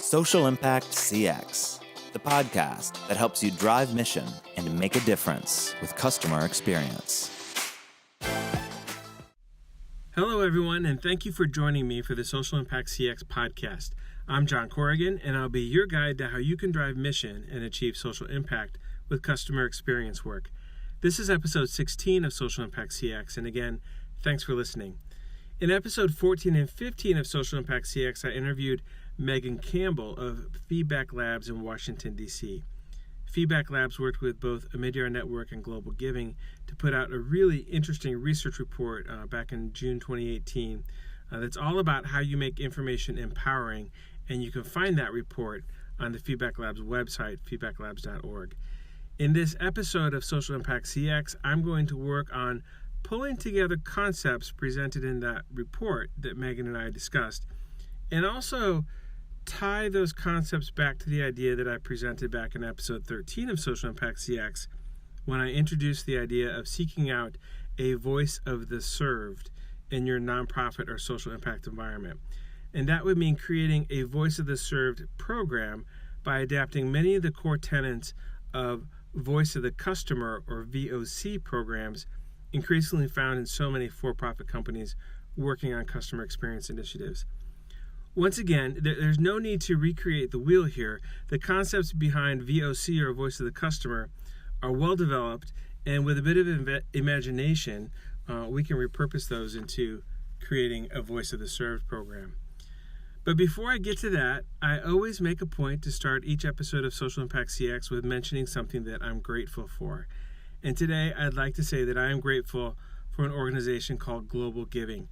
Social Impact CX, the podcast that helps you drive mission and make a difference with customer experience. Hello, everyone, and thank you for joining me for the Social Impact CX podcast. I'm John Corrigan, and I'll be your guide to how you can drive mission and achieve social impact with customer experience work. This is episode 16 of Social Impact CX, and again, thanks for listening. In episode 14 and 15 of Social Impact CX, I interviewed Megan Campbell of Feedback Labs in Washington, D.C. Feedback Labs worked with both Omidyar Network and Global Giving to put out a really interesting research report back in June 2018 that's all about how you make information empowering, and you can find that report on the Feedback Labs website, feedbacklabs.org. In this episode of Social Impact CX, I'm going to work on pulling together concepts presented in that report that Megan and I discussed, and also tie those concepts back to the idea that I presented back in episode 13 of Social Impact CX when I introduced the idea of seeking out a voice of the served in your nonprofit or social impact environment. And that would mean creating a voice of the served program by adapting many of the core tenets of voice of the customer or VoC programs increasingly found in so many for-profit companies working on customer experience initiatives. Once again, there's no need to recreate the wheel here. The concepts behind VoC, or voice of the customer, are well developed, and with a bit of imagination, we can repurpose those into creating a voice of the served program. But before I get to that, I always make a point to start each episode of Social Impact CX with mentioning something that I'm grateful for. And today, I'd like to say that I am grateful for an organization called Global Giving.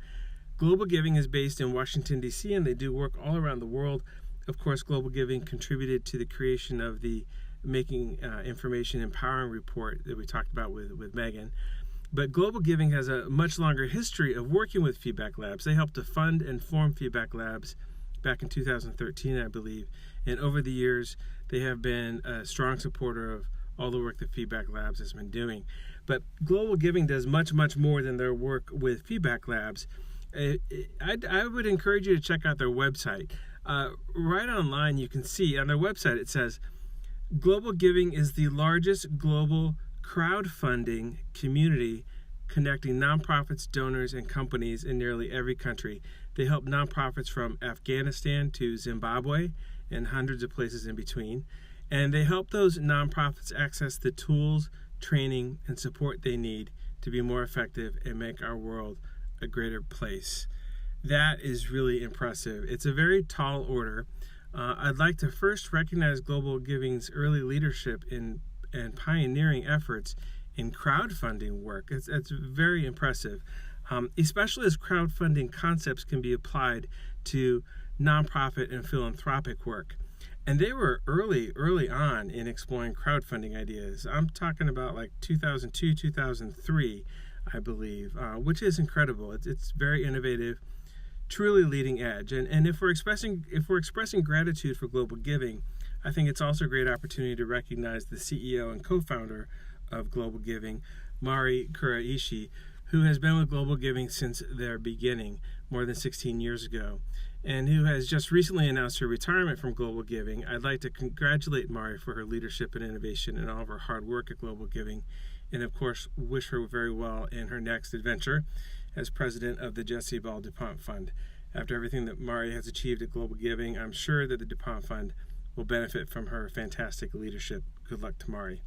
Global Giving is based in Washington, D.C., and they do work all around the world. Of course, Global Giving contributed to the creation of the Making Information Empowering report that we talked about with Megan. But Global Giving has a much longer history of working with Feedback Labs. They helped to fund and form Feedback Labs back in 2013, I believe. And over the years, they have been a strong supporter of all the work that Feedback Labs has been doing. But Global Giving does much, much more than their work with Feedback Labs. I would encourage you to check out their website. Right online, you can see on their website, it says, Global Giving is the largest global crowdfunding community connecting nonprofits, donors, and companies in nearly every country. They help nonprofits from Afghanistan to Zimbabwe and hundreds of places in between. And they help those nonprofits access the tools, training, and support they need to be more effective and make our world a greater place. That is really impressive. It's a very tall order. I'd like to first recognize Global Giving's early leadership and pioneering efforts in crowdfunding work. It's very impressive, especially as crowdfunding concepts can be applied to nonprofit and philanthropic work. And they were early on in exploring crowdfunding ideas. I'm talking about like 2002, 2003, I believe, which is incredible. It's very innovative, truly leading edge. And if we're expressing gratitude for Global Giving, I think it's also a great opportunity to recognize the CEO and co-founder of Global Giving, Mari Kuraishi, who has been with Global Giving since their beginning, more than 16 years ago, and who has just recently announced her retirement from Global Giving. I'd like to congratulate Mari for her leadership and innovation and all of her hard work at Global Giving, and of course, wish her very well in her next adventure as president of the Jessie Ball DuPont Fund. After everything that Mari has achieved at Global Giving, I'm sure that the DuPont Fund will benefit from her fantastic leadership. Good luck to Mari.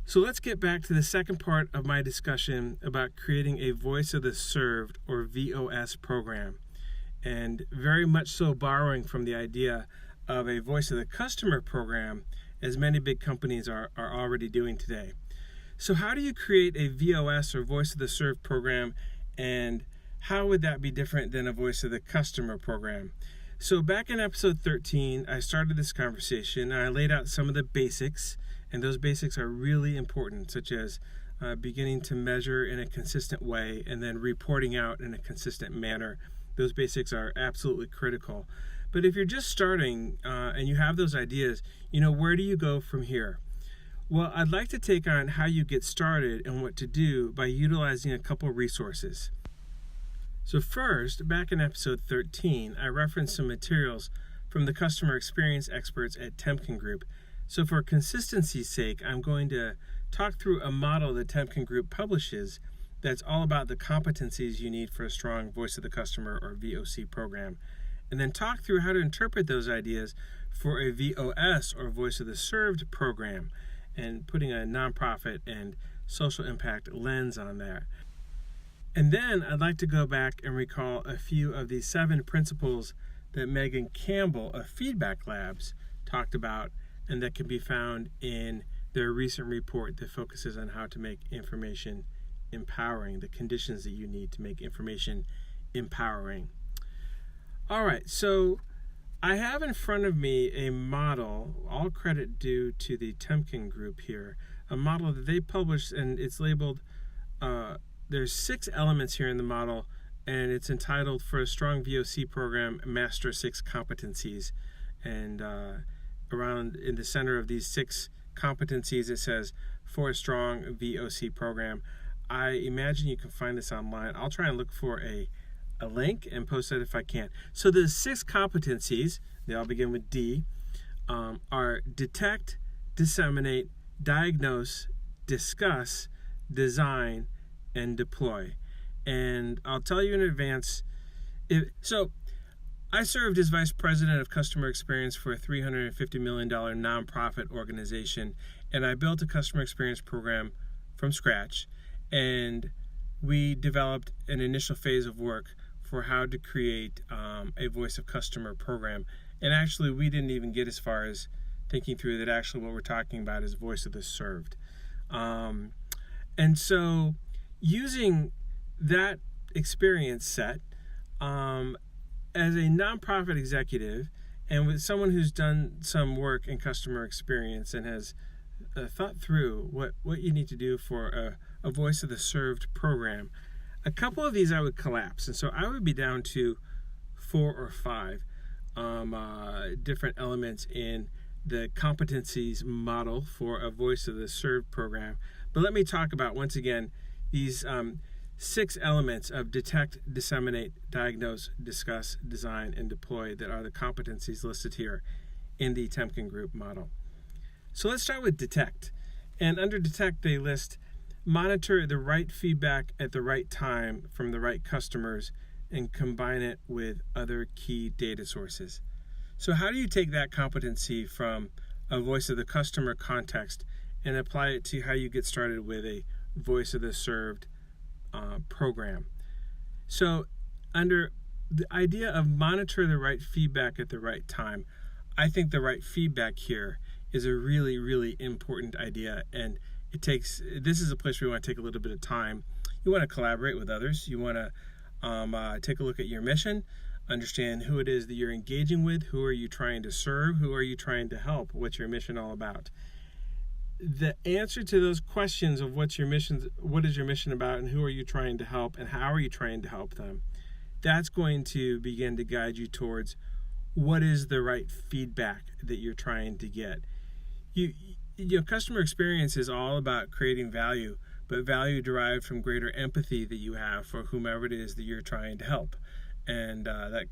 So let's get back to the second part of my discussion about creating a voice of the served, or VoS program, and very much so borrowing from the idea of a voice of the customer program, as many big companies are already doing today. So how do you create a VoS, or voice of the served program, and how would that be different than a voice of the customer program? So back in episode 13, I started this conversation and I laid out some of the basics, and those basics are really important, such as beginning to measure in a consistent way and then reporting out in a consistent manner. Those basics are absolutely critical. But if you're just starting and you have those ideas, where do you go from here? Well, I'd like to take on how you get started and what to do by utilizing a couple resources. So first, back in episode 13, I referenced some materials from the customer experience experts at Temkin Group. So for consistency's sake, I'm going to talk through a model that Temkin Group publishes that's all about the competencies you need for a strong voice of the customer or VoC program, and then talk through how to interpret those ideas for a VoS or voice of the served program, and putting a nonprofit and social impact lens on that. And then I'd like to go back and recall a few of the 7 principles that Megan Campbell of Feedback Labs talked about, and that can be found in their recent report that focuses on how to make information empowering, the conditions that you need to make information empowering. All right, so I have in front of me a model, all credit due to the Temkin Group here, a model that they published, and it's labeled, there's 6 elements here in the model, and it's entitled For a Strong VoC Program, Master 6 Competencies. And around in the center of these 6 competencies, it says, for a strong VoC program. I imagine you can find this online. I'll try and look for a link and post that if I can. So the 6 competencies, they all begin with D, are detect, disseminate, diagnose, discuss, design, and deploy. And I'll tell you in advance, so I served as Vice President of Customer Experience for a $350 million nonprofit organization, and I built a customer experience program from scratch, and we developed an initial phase of work for how to create a voice of customer program. And actually, we didn't even get as far as thinking through that actually what we're talking about is voice of the served. And so using that experience set as a nonprofit executive and with someone who's done some work in customer experience and has thought through what you need to do for a voice of the served program, a couple of these I would collapse. And so I would be down to 4 or 5 different elements in the competencies model for a voice of the served program. But let me talk about, once again, these 6 elements of detect, disseminate, diagnose, discuss, design, and deploy that are the competencies listed here in the Temkin Group model. So let's start with detect. And under detect, they list monitor the right feedback at the right time from the right customers and combine it with other key data sources. So how do you take that competency from a voice of the customer context and apply it to how you get started with a voice of the served program? So under the idea of monitor the right feedback at the right time, I think the right feedback here is a really, really important idea. And this is a place where you want to take a little bit of time. You want to collaborate with others. You want to take a look at your mission, understand who it is that you're engaging with, who are you trying to serve, who are you trying to help, what's your mission all about. The answer to those questions of what is your mission about, and who are you trying to help, and how are you trying to help them, that's going to begin to guide you towards what is the right feedback that you're trying to get. Customer experience is all about creating value, but value derived from greater empathy that you have for whomever it is that you're trying to help. And that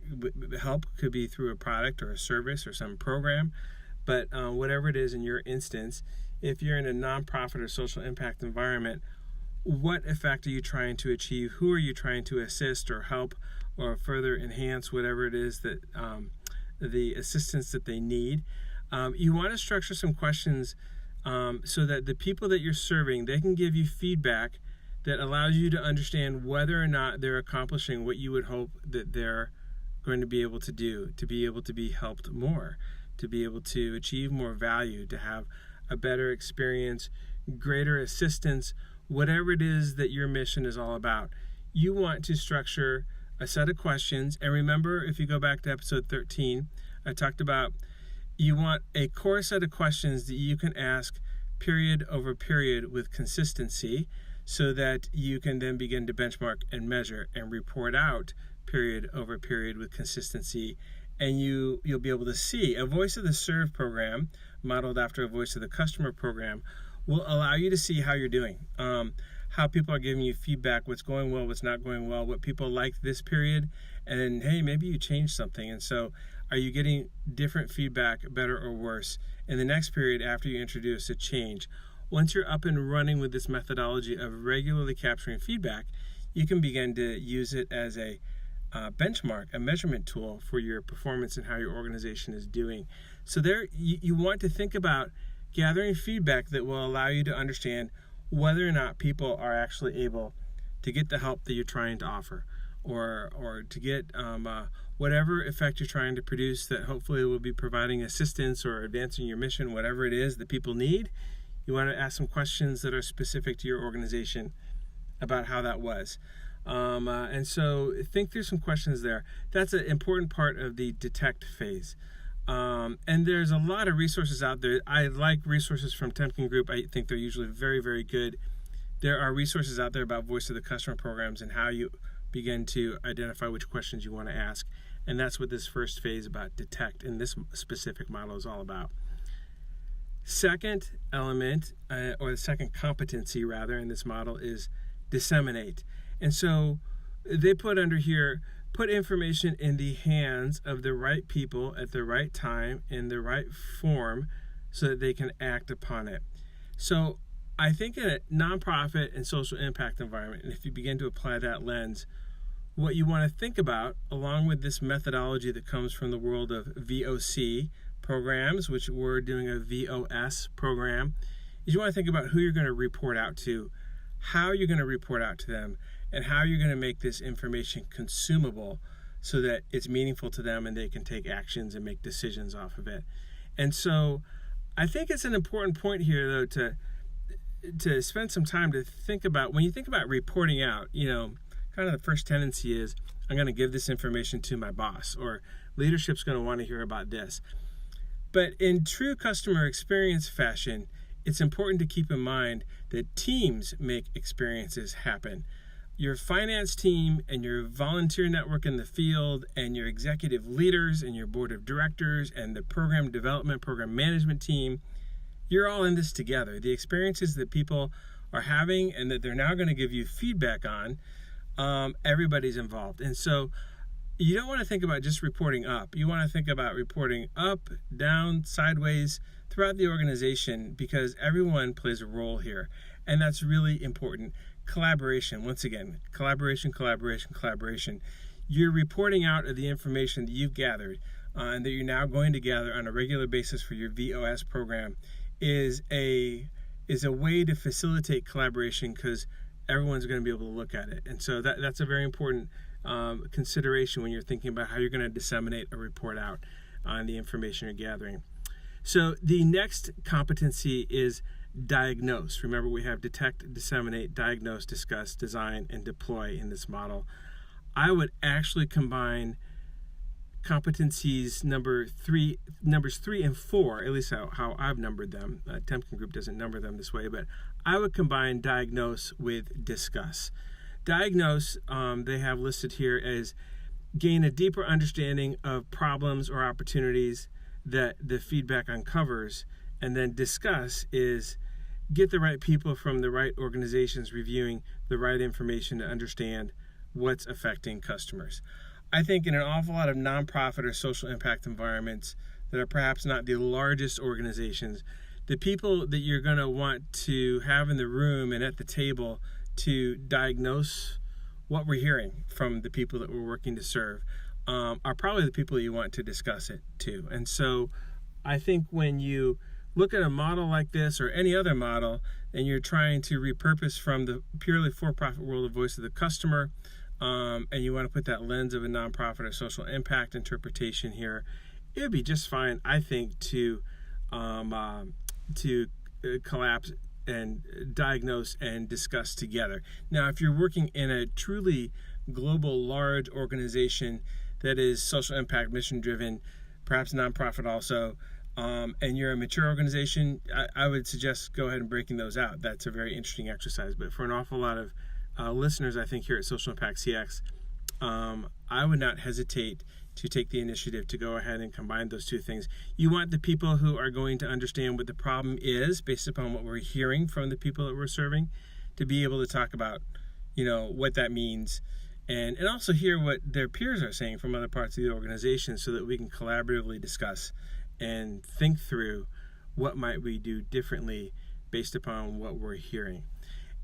help could be through a product or a service or some program, but whatever it is in your instance, if you're in a nonprofit or social impact environment, what effect are you trying to achieve? Who are you trying to assist or help or further enhance whatever it is that the assistance that they need? You want to structure some questions so that the people that you're serving, they can give you feedback that allows you to understand whether or not they're accomplishing what you would hope that they're going to be able to do, to be able to be helped more, to be able to achieve more value, to have a better experience, greater assistance, whatever it is that your mission is all about. You want to structure a set of questions. And remember, if you go back to episode 13, I talked about you want a core set of questions that you can ask period over period with consistency, so that you can then begin to benchmark and measure and report out period over period with consistency. And you'll be able to see a voice of the serve program modeled after a voice of the customer program will allow you to see how you're doing, how people are giving you feedback, what's going well, what's not going well, what people liked this period, and then, hey, maybe you changed something. And so Are you getting different feedback, better or worse? In the next period after you introduce a change, once you're up and running with this methodology of regularly capturing feedback, you can begin to use it as a benchmark, a measurement tool for your performance and how your organization is doing. So there, you want to think about gathering feedback that will allow you to understand whether or not people are actually able to get the help that you're trying to offer, or to get whatever effect you're trying to produce that hopefully will be providing assistance or advancing your mission, whatever it is that people need. You want to ask some questions that are specific to your organization about how that was. And so think through some questions there. That's an important part of the detect phase. And there's a lot of resources out there. I like resources from Temkin Group. I think they're usually very, very good. There are resources out there about voice of the customer programs and how you begin to identify which questions you want to ask. And that's what this first phase about detect in this specific model is all about. Second element, or the second competency rather, in this model is disseminate. And so they put under here, put information in the hands of the right people at the right time in the right form so that they can act upon it. So I think in a nonprofit and social impact environment, and if you begin to apply that lens, what you want to think about, along with this methodology that comes from the world of VoC programs, which we're doing a VoS program, is you want to think about who you're going to report out to, how you're going to report out to them, and how you're going to make this information consumable so that it's meaningful to them and they can take actions and make decisions off of it. And so I think it's an important point here, though, to spend some time to think about, when you think about reporting out, kind of the first tendency is, I'm going to give this information to my boss, or leadership's going to want to hear about this. But in true customer experience fashion, it's important to keep in mind that teams make experiences happen. Your finance team and your volunteer network in the field and your executive leaders and your board of directors and the program development, program management team, you're all in this together. The experiences that people are having and that they're now going to give you feedback on, everybody's involved. And so you don't want to think about just reporting up. You want to think about reporting up, down, sideways, throughout the organization, because everyone plays a role here. And that's really important. Collaboration, once again, collaboration. You're reporting out of the information that you've gathered and that you're now going to gather on a regular basis for your VOS program is a way to facilitate collaboration, because everyone's going to be able to look at it. And so that's a very important consideration when you're thinking about how you're going to disseminate a report out on the information you're gathering. So the next competency is diagnose. Remember, we have detect, disseminate, diagnose, discuss, design, and deploy in this model. I would actually combine competencies numbers 3 and 4, at least how I've numbered them. Temkin Group doesn't number them this way, but I would combine diagnose with discuss. Diagnose, they have listed here as gain a deeper understanding of problems or opportunities that the feedback uncovers, and then discuss is get the right people from the right organizations reviewing the right information to understand what's affecting customers. I think in an awful lot of nonprofit or social impact environments that are perhaps not the largest organizations, the people that you're going to want to have in the room and at the table to diagnose what we're hearing from the people that we're working to serve are probably the people you want to discuss it to. And so I think when you look at a model like this or any other model and you're trying to repurpose from the purely for-profit world of voice of the customer, and you want to put that lens of a nonprofit or social impact interpretation here, it would be just fine, I think, to collapse and diagnose and discuss together. Now, if you're working in a truly global, large organization that is social impact, mission-driven, perhaps nonprofit also, and you're a mature organization, I would suggest go ahead and breaking those out. That's a very interesting exercise. But for an awful lot of listeners, I think here at SocialImpactCX, I would not hesitate to take the initiative to go ahead and combine those two things. You want the people who are going to understand what the problem is based upon what we're hearing from the people that we're serving to be able to talk about, what that means and also hear what their peers are saying from other parts of the organization so that we can collaboratively discuss and think through what might we do differently based upon what we're hearing.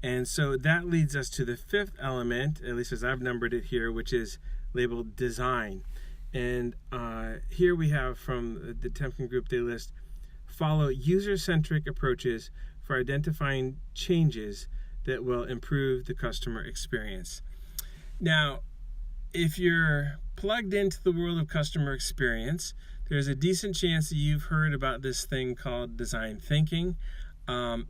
And so that leads us to the fifth element, at least as I've numbered it here, which is labeled design. And here we have from the Temkin Group, they list, follow user-centric approaches for identifying changes that will improve the customer experience. Now, if you're plugged into the world of customer experience, there's a decent chance that you've heard about this thing called design thinking.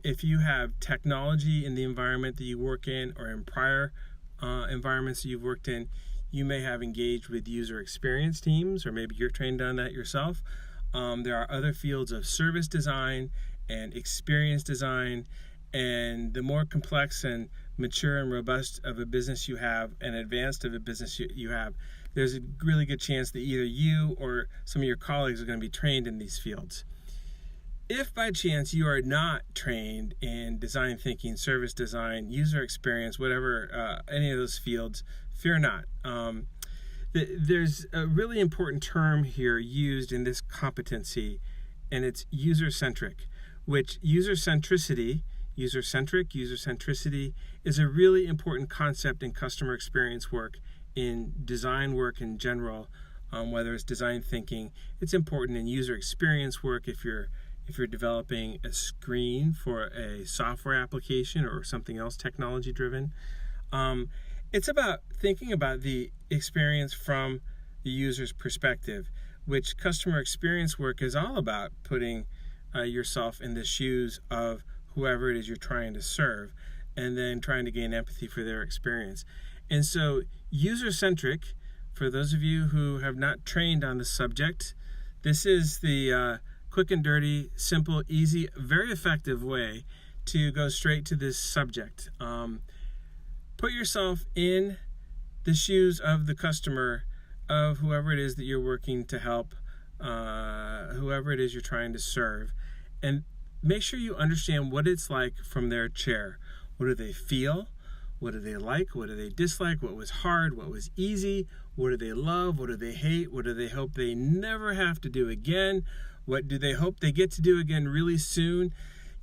If you have technology in the environment that you work in or in prior environments that you've worked in, you may have engaged with user experience teams, or maybe you're trained on that yourself. There are other fields of service design and experience design, and the more complex and mature and robust of a business you have and advanced of a business you have, there's a really good chance that either you or some of your colleagues are going to be trained in these fields. If by chance you are not trained in design thinking, service design, user experience, whatever, any of those fields, fear not. There's a really important term here used in this competency, and it's user-centric, which user-centricity is a really important concept in customer experience work, in design work in general, whether it's design thinking. It's important in user experience work if you're developing a screen for a software application or something else technology driven. It's about thinking about the experience from the user's perspective, which customer experience work is all about putting yourself in the shoes of whoever it is you're trying to serve, and then trying to gain empathy for their experience. And so user-centric, for those of you who have not trained on the subject, this is the quick and dirty, simple, easy, very effective way to go straight to this subject. Put yourself in the shoes of the customer, of whoever it is that you're working to help, whoever it is you're trying to serve, and make sure you understand what it's like from their chair. What do they feel? What do they like? What do they dislike? What was hard? What was easy? What do they love? What do they hate? What do they hope they never have to do again? What do they hope they get to do again really soon?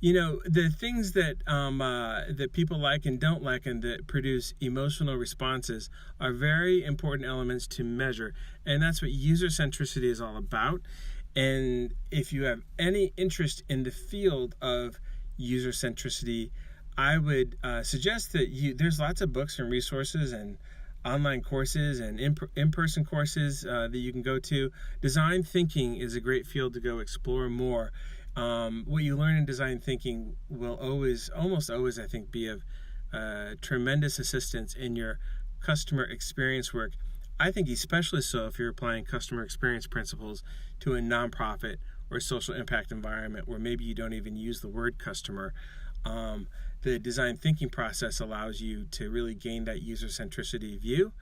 You know, the things that that people like and don't like and that produce emotional responses are very important elements to measure. And that's what user centricity is all about. And if you have any interest in the field of user centricity, I would suggest that there's lots of books and resources and online courses and in-person courses that you can go to. Design thinking is a great field to go explore more. What you learn in design thinking will almost always, I think, be of tremendous assistance in your customer experience work. I think especially so if you're applying customer experience principles to a nonprofit or social impact environment where maybe you don't even use the word customer. The design thinking process allows you to really gain that user centricity view.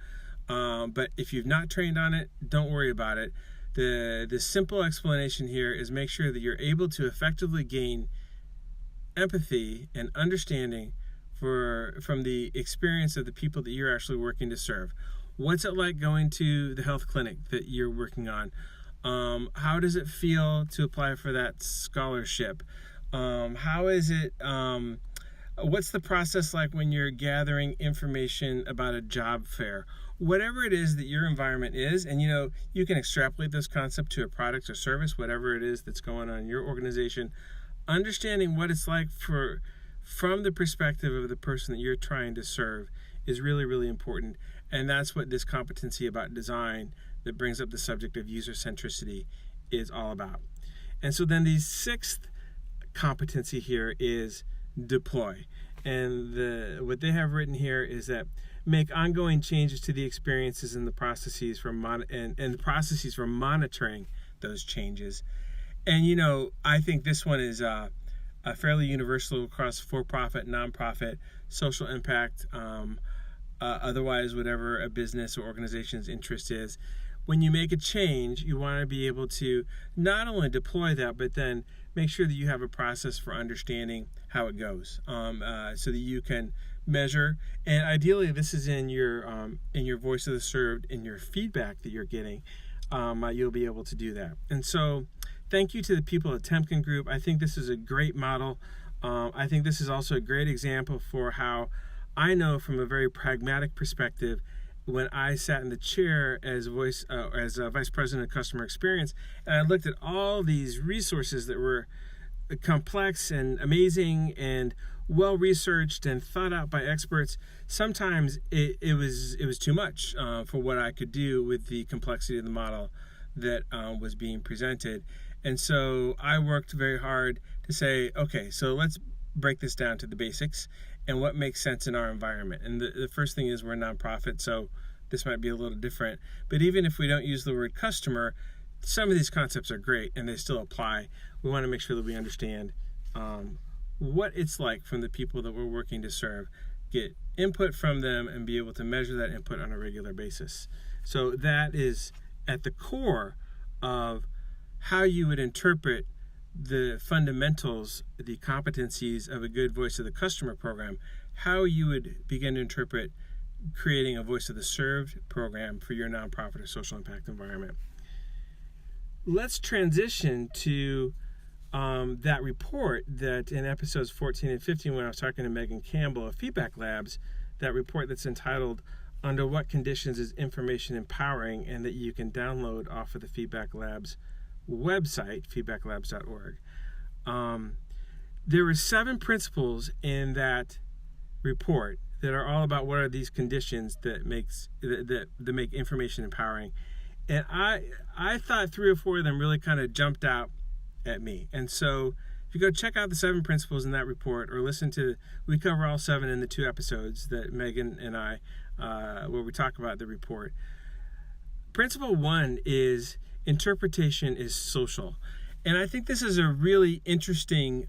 But if you've not trained on it, don't worry about it. The simple explanation here is make sure that you're able to effectively gain empathy and understanding from the experience of the people that you're actually working to serve. What's it like going to the health clinic that you're working on? How does it feel to apply for that scholarship? How is it, what's the process like when you're gathering information about a job fair? Whatever it is that your environment is, and you can extrapolate this concept to a product or service, whatever it is that's going on in your organization, understanding what it's like from the perspective of the person that you're trying to serve is really, really important. And that's what this competency about design that brings up the subject of user centricity is all about. And so then the sixth competency here is deploy. And what they have written here is that make ongoing changes to the experiences and the processes for the processes for monitoring those changes. And I think this one is fairly universal across for-profit, nonprofit, social impact, otherwise whatever a business or organization's interest is. When you make a change, you want to be able to not only deploy that, but then make sure that you have a process for understanding how it goes, so that you can measure, and ideally this is in your voice of the served, in your feedback that you're getting. You'll be able to do that. And so thank you to the people at Temkin Group. I think this is a great model. I think this is also a great example for how I know from a very pragmatic perspective, when I sat in the chair as Vice President of Customer Experience, and I looked at all these resources that were complex and amazing and well researched and thought out by experts, sometimes it was too much for what I could do with the complexity of the model that was being presented. And so I worked very hard to say, okay, so let's break this down to the basics and what makes sense in our environment. And the first thing is we're a nonprofit, so this might be a little different. But even if we don't use the word customer, some of these concepts are great and they still apply. We want to make sure that we understand what it's like from the people that we're working to serve, get input from them, and be able to measure that input on a regular basis. So that is at the core of how you would interpret the fundamentals, the competencies of a good voice of the customer program, how you would begin to interpret creating a voice of the served program for your nonprofit or social impact environment. Let's transition to that report that in episodes 14 and 15, when I was talking to Megan Campbell of Feedback Labs, that report that's entitled Under What Conditions is Information Empowering, and that you can download off of the Feedback Labs website, feedbacklabs.org. There were 7 principles in that report that are all about what are these conditions that make information empowering. And I thought 3 or 4 of them really kind of jumped out at me. And so if you go check out the 7 principles in that report, or we cover all 7 in the 2 episodes that Megan and I, where we talk about the report. Principle 1 is interpretation is social. And I think this is a really interesting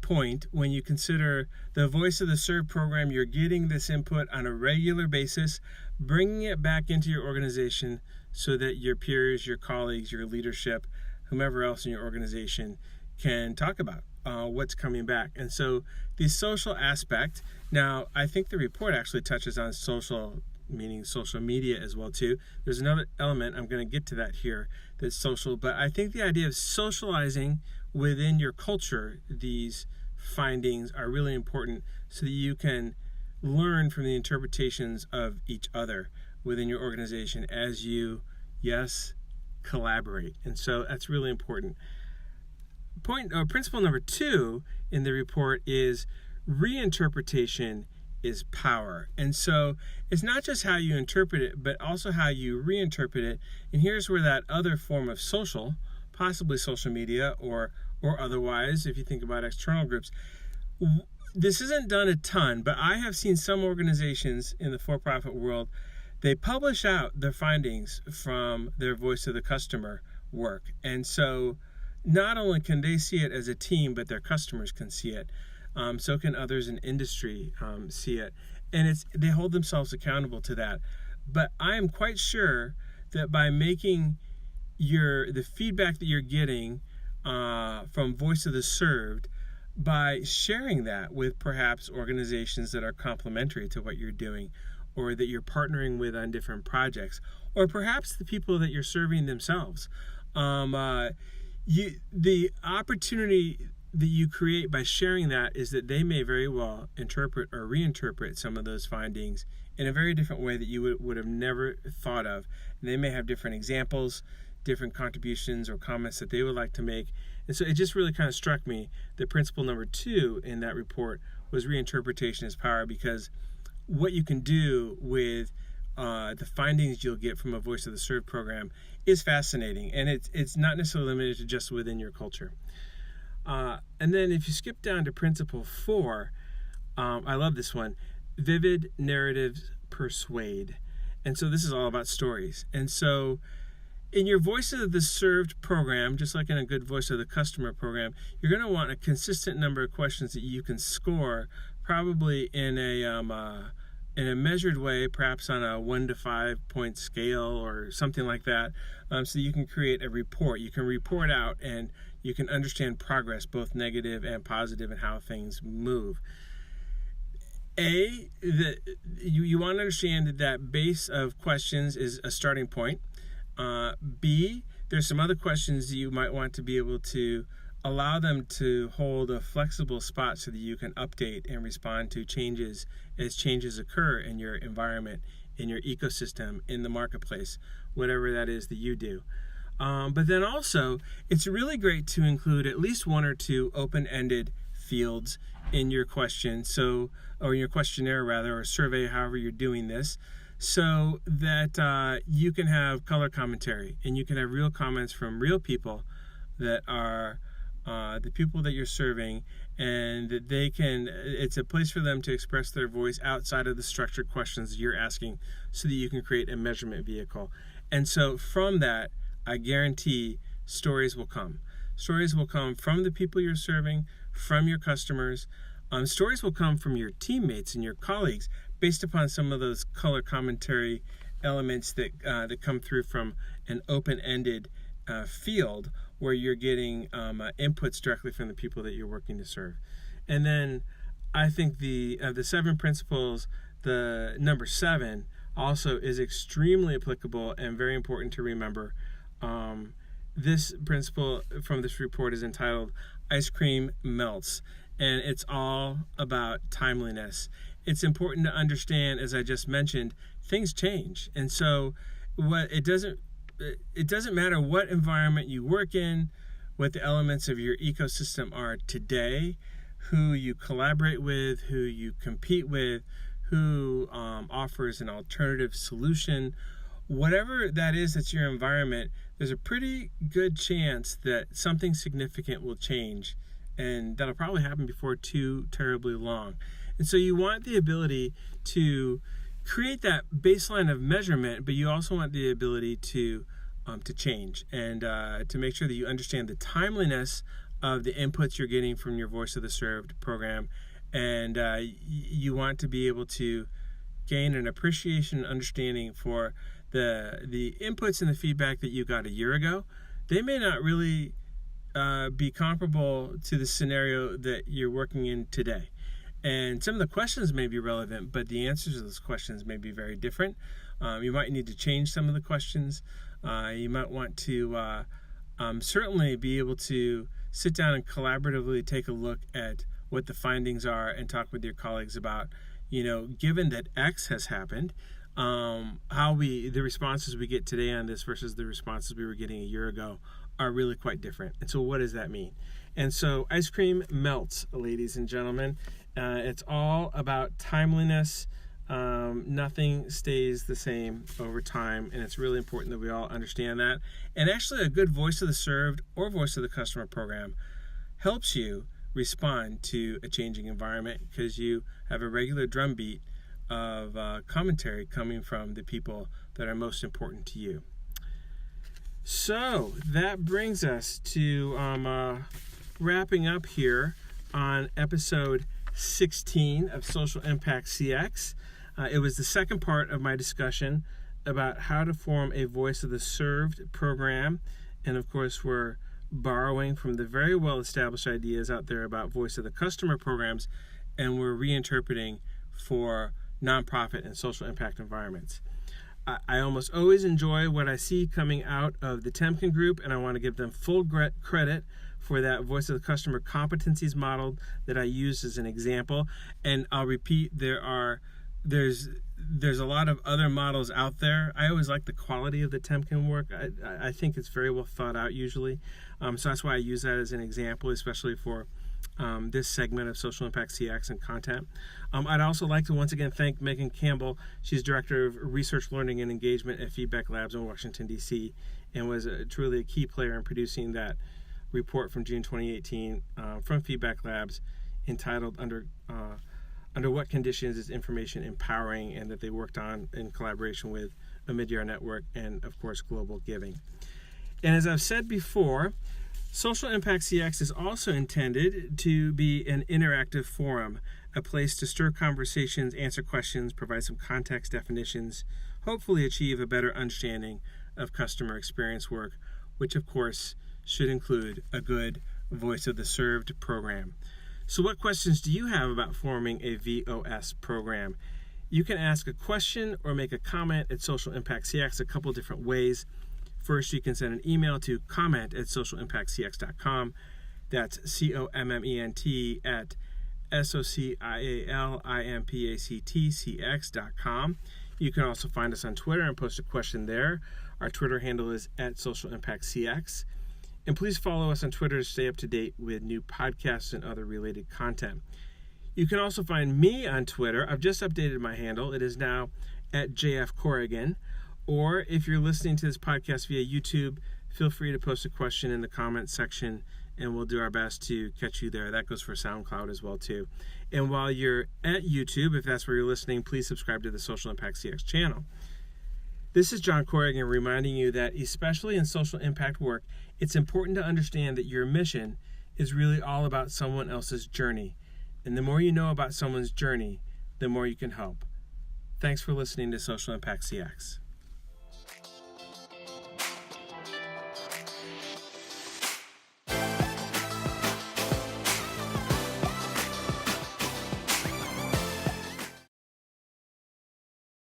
point when you consider the voice of the served program. You're getting this input on a regular basis, bringing it back into your organization so that your peers, your colleagues, your leadership, whomever else in your organization can talk about what's coming back. And so the social aspect, now I think the report actually touches on social, meaning social media as well too. There's another element, I'm going to get to that here, that's social, but I think the idea of socializing within your culture, these findings are really important so that you can learn from the interpretations of each other within your organization as you, collaborate. And so that's really important. Principle number 2 in the report is reinterpretation is power. And so it's not just how you interpret it, but also how you reinterpret it. And here's where that other form of social, possibly social media or otherwise, if you think about external groups, this isn't done a ton, but I have seen some organizations in the for-profit world, they publish out their findings from their voice of the customer work. And so not only can they see it as a team, but their customers can see it. So can others in industry see it. And they hold themselves accountable to that. But I am quite sure that by making the feedback that you're getting from voice of the served, by sharing that with perhaps organizations that are complementary to what you're doing, or that you're partnering with on different projects, or perhaps the people that you're serving themselves, the opportunity that you create by sharing that is that they may very well interpret or reinterpret some of those findings in a very different way that you would have never thought of. And they may have different examples, different contributions or comments that they would like to make. And so it just really kind of struck me that principle number 2 in that report was reinterpretation is power, because what you can do with the findings you'll get from a Voice of the Served program is fascinating, and it's not necessarily limited to just within your culture. And then if you skip down to principle 4, I love this one, vivid narratives persuade. And so this is all about stories. And so in your Voice of the Served program, just like in a good Voice of the Customer program, you're going to want a consistent number of questions that you can score, probably in a measured way, perhaps on a 1 to 5 point scale or something like that, so you can create a report. You can report out and you can understand progress, both negative and positive, and how things move. You want to understand that base of questions is a starting point. B, there's some other questions that you might want to be able to allow them to hold a flexible spot so that you can update and respond to changes as changes occur in your environment, in your ecosystem, in the marketplace, whatever that is that you do. But then also, it's really great to include at least one or two open-ended fields in your question, or your questionnaire rather, or survey, however you're doing this, so that you can have color commentary and you can have real comments from real people that are the people that you're serving, and that it's a place for them to express their voice outside of the structured questions you're asking, so that you can create a measurement vehicle. And so from that, I guarantee stories will come. Stories will come from the people you're serving, from your customers. Stories will come from your teammates and your colleagues based upon some of those color commentary elements that come through from an open-ended field where you're getting inputs directly from the people that you're working to serve. And then I think the 7 principles, the number 7 also is extremely applicable and very important to remember. This principle from this report is entitled Ice Cream Melts, and it's all about timeliness. It's important to understand, as I just mentioned, things change. And so it doesn't matter what environment you work in, what the elements of your ecosystem are today, who you collaborate with, who you compete with, who offers an alternative solution. Whatever that is that's your environment, there's a pretty good chance that something significant will change, and that'll probably happen before too terribly long. And so you want the ability to create that baseline of measurement, but you also want the ability to change and to make sure that you understand the timeliness of the inputs you're getting from your Voice of the Served program, and you want to be able to gain an appreciation and understanding for the inputs and the feedback that you got a year ago. They may not really be comparable to the scenario that you're working in today. And some of the questions may be relevant, but the answers to those questions may be very different. You might need to change some of the questions. You might want to certainly be able to sit down and collaboratively take a look at what the findings are and talk with your colleagues about, given that X has happened, the responses we get today on this versus the responses we were getting a year ago are really quite different. And so what does that mean? And so ice cream melts, ladies and gentlemen. It's all about timeliness. Nothing stays the same over time, and it's really important that we all understand that. And actually, a good Voice of the Served or Voice of the Customer program helps you respond to a changing environment, because you have a regular drumbeat of commentary coming from the people that are most important to you. So that brings us to wrapping up here on episode 16 of Social Impact CX. It was the second part of my discussion about how to form a Voice of the Served program. And of course, we're borrowing from the very well-established ideas out there about Voice of the Customer programs, and we're reinterpreting for nonprofit and social impact environments. I almost always enjoy what I see coming out of the Temkin Group, and I want to give them full credit for that Voice of the Customer competencies model that I used as an example. And I'll repeat, there's a lot of other models out there. I always like the quality of the Temkin work. I think it's very well thought out usually. So that's why I use that as an example, especially for this segment of Social Impact CX and content. I'd also like to once again thank Megan Campbell. She's Director of Research, Learning, and Engagement at Feedback Labs in Washington, D.C., and was truly a key player in producing that report from June 2018 from Feedback Labs entitled Under What Conditions is Information Empowering, and that they worked on in collaboration with Omidyar Network and, of course, Global Giving. And as I've said before, Social Impact CX is also intended to be an interactive forum, a place to stir conversations, answer questions, provide some context definitions, hopefully achieve a better understanding of customer experience work, which of course should include a good Voice of the Served program. So what questions do you have about forming a VoS program? You can ask a question or make a comment at SocialImpactCX a couple different ways. First, you can send an email to comment@socialimpactcx.com. That's comment@SocialImpactCX.com. You can also find us on Twitter and post a question there. Our Twitter handle is @SocialImpactCX. And please follow us on Twitter to stay up to date with new podcasts and other related content. You can also find me on Twitter. I've just updated my handle. It is now @JFCorrigan. Or if you're listening to this podcast via YouTube, feel free to post a question in the comments section, and we'll do our best to catch you there. That goes for SoundCloud as well, too. And while you're at YouTube, if that's where you're listening, please subscribe to the Social Impact CX channel. This is John Corrigan reminding you that, especially in social impact work, it's important to understand that your mission is really all about someone else's journey. And the more you know about someone's journey, the more you can help. Thanks for listening to Social Impact CX.